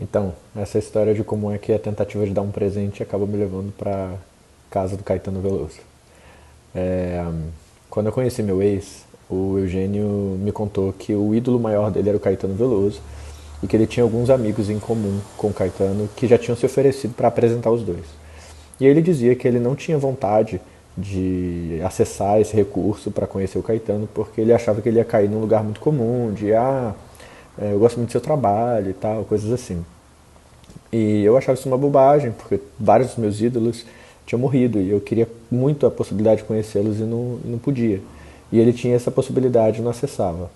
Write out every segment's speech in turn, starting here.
Então, essa história de como é que a tentativa de dar um presente acaba me levando para casa do Caetano Veloso. É, Quando eu conheci meu ex, o Eugênio me contou que o ídolo maior dele era o Caetano Veloso e que ele tinha alguns amigos em comum com o Caetano que já tinham se oferecido para apresentar os dois. E ele dizia que ele não tinha vontade de acessar esse recurso para conhecer o Caetano porque ele achava que ele ia cair num lugar muito comum, eu gosto muito do seu trabalho e tal, coisas assim. E eu achava isso uma bobagem, porque vários dos meus ídolos tinham morrido e eu queria muito a possibilidade de conhecê-los e não podia. E ele tinha essa possibilidade e não acessava.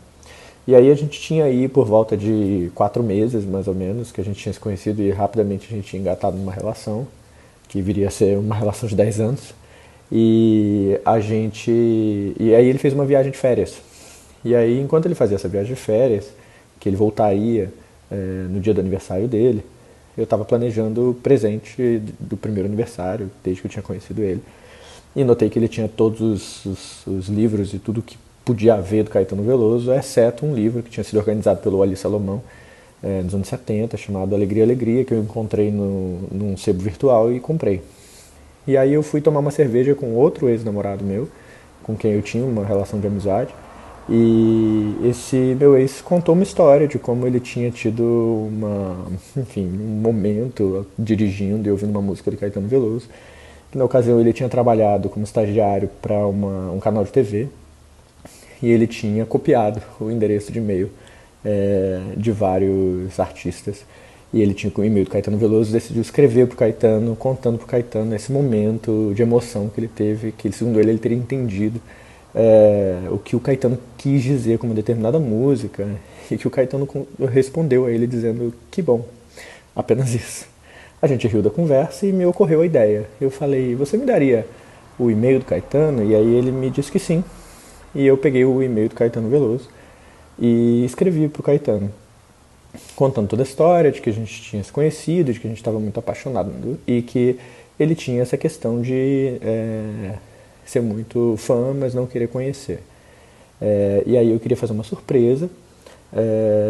E aí a gente tinha aí por volta de 4 meses, mais ou menos, que a gente tinha se conhecido e rapidamente a gente tinha engatado numa relação, que viria a ser uma relação de 10 anos. E aí ele fez uma viagem de férias. E aí, enquanto ele fazia essa viagem de férias, que ele voltaria no dia do aniversário dele, eu estava planejando o presente do primeiro aniversário, desde que eu tinha conhecido ele. E notei que ele tinha todos os livros e tudo que podia haver do Caetano Veloso, exceto um livro que tinha sido organizado pelo Ali Salomão nos anos 70, chamado Alegria, Alegria, que eu encontrei num sebo virtual e comprei. E aí eu fui tomar uma cerveja com outro ex-namorado meu, com quem eu tinha uma relação de amizade. E esse meu ex contou uma história de como ele tinha tido um momento dirigindo e ouvindo uma música do Caetano Veloso. Que na ocasião ele tinha trabalhado como estagiário para um canal de TV e ele tinha copiado o endereço de e-mail de vários artistas. E ele tinha o e-mail do Caetano Veloso e decidiu escrever pro Caetano, contando pro Caetano esse momento de emoção que ele teve, que segundo ele teria entendido o que o Caetano quis dizer com uma determinada música, e que o Caetano respondeu a ele dizendo que bom, apenas isso. A gente riu da conversa e me ocorreu a ideia. Eu falei, você me daria o e-mail do Caetano? E aí ele me disse que sim. E eu peguei o e-mail do Caetano Veloso e escrevi pro Caetano, contando toda a história de que a gente tinha se conhecido, de que a gente estava muito apaixonado e que ele tinha essa questão de ser muito fã, mas não querer conhecer. E aí eu queria fazer uma surpresa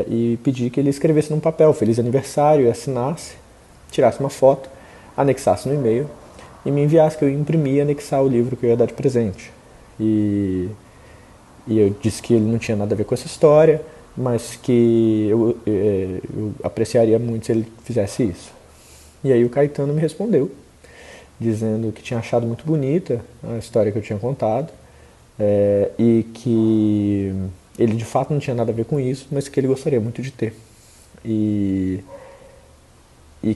e pedi que ele escrevesse num papel Feliz Aniversário e assinasse, tirasse uma foto, anexasse no e-mail e me enviasse, que eu ia imprimir e anexar o livro que eu ia dar de presente. E, e eu disse que ele não tinha nada a ver com essa história, mas que eu apreciaria muito se ele fizesse isso. E aí o Caetano me respondeu, dizendo que tinha achado muito bonita a história que eu tinha contado e que ele de fato não tinha nada a ver com isso, mas que ele gostaria muito de ter. E,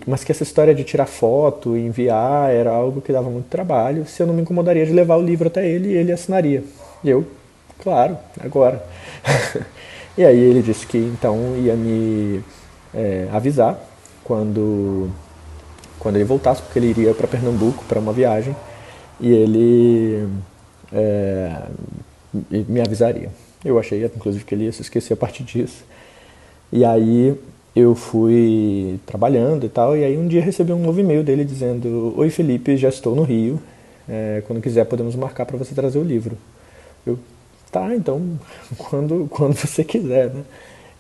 mas que essa história de tirar foto e enviar era algo que dava muito trabalho, se eu não me incomodaria de levar o livro até ele e ele assinaria. E eu, claro, agora. E aí ele disse que então ia me avisar quando, quando ele voltasse, porque ele iria para Pernambuco para uma viagem e ele é, me avisaria. Eu achei, inclusive, que ele ia se esquecer a partir disso. E aí eu fui trabalhando e tal, e aí um dia recebi um novo e-mail dele dizendo: Oi Felipe, já estou no Rio, quando quiser podemos marcar para você trazer o livro. Eu, tá, então, quando você quiser, né?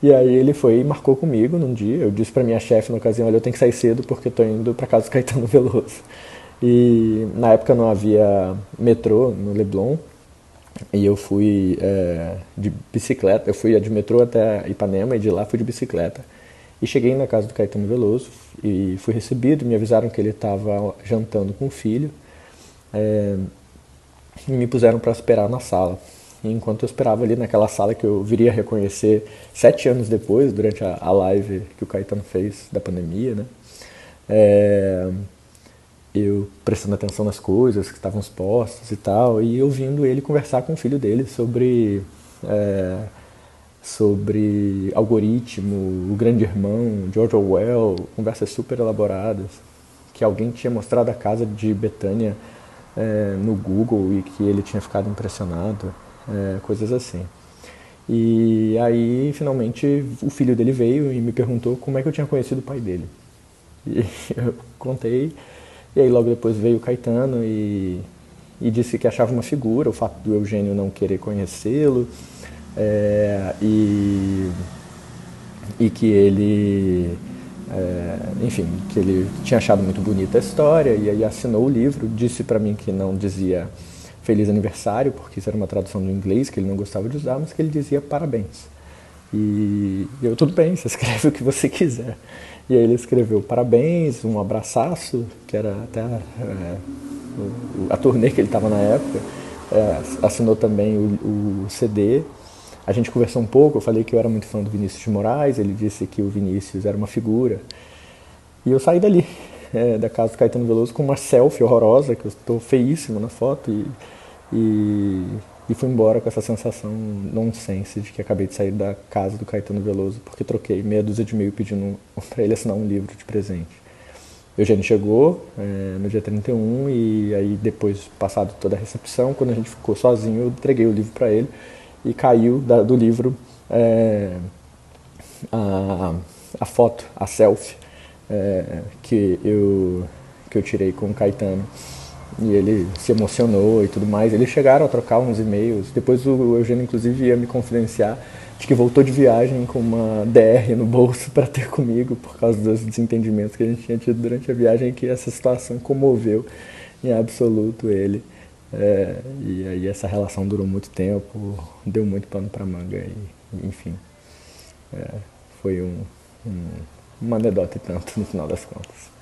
E aí ele foi e marcou comigo num dia. Eu disse pra minha chefe na ocasião: olha, eu tenho que sair cedo porque eu tô indo pra casa do Caetano Veloso. E na época não havia metrô no Leblon, e eu fui de bicicleta. Eu fui de metrô até Ipanema e de lá fui de bicicleta. E cheguei na casa do Caetano Veloso e fui recebido. Me avisaram que ele estava jantando com o filho e me puseram para esperar na sala. E enquanto eu esperava ali naquela sala que eu viria a reconhecer 7 anos depois, durante a live que o Caetano fez da pandemia, né? É, eu prestando atenção nas coisas que estavam expostas e tal, e ouvindo ele conversar com o filho dele sobre algoritmo, o Grande Irmão, George Orwell, conversas super elaboradas, que alguém tinha mostrado a casa de Betânia no Google e que ele tinha ficado impressionado, coisas assim. E aí, finalmente, o filho dele veio e me perguntou como é que eu tinha conhecido o pai dele. E eu contei, e aí logo depois veio o Caetano e disse que achava uma figura, o fato do Eugênio não querer conhecê-lo, é, e, e que ele enfim, que ele tinha achado muito bonita a história e aí assinou o livro, disse para mim que não dizia Feliz Aniversário, porque isso era uma tradução do inglês que ele não gostava de usar, mas que ele dizia parabéns. E eu, tudo bem, você escreve o que você quiser. E aí ele escreveu parabéns, um abraçaço, que era até a turnê que ele estava na época. Assinou também o CD. A gente conversou um pouco, eu falei que eu era muito fã do Vinícius de Moraes, ele disse que o Vinícius era uma figura. E eu saí dali, da casa do Caetano Veloso, com uma selfie horrorosa, que eu estou feíssimo na foto, e, e fui embora com essa sensação nonsense de que acabei de sair da casa do Caetano Veloso, porque troquei meia dúzia de e-mail pedindo para ele assinar um livro de presente. Eugênio chegou no dia 31 e aí depois, passado toda a recepção, quando a gente ficou sozinho, eu entreguei o livro para ele e caiu do livro a, a foto, a selfie que eu tirei com o Caetano. E ele se emocionou e tudo mais. Eles chegaram a trocar uns e-mails. Depois o Eugênio, inclusive, ia me confidenciar de que voltou de viagem com uma DR no bolso para ter comigo por causa dos desentendimentos que a gente tinha tido durante a viagem, que essa situação comoveu em absoluto ele. E aí essa relação durou muito tempo, deu muito pano para manga e, enfim, foi uma anedota e tanto no final das contas.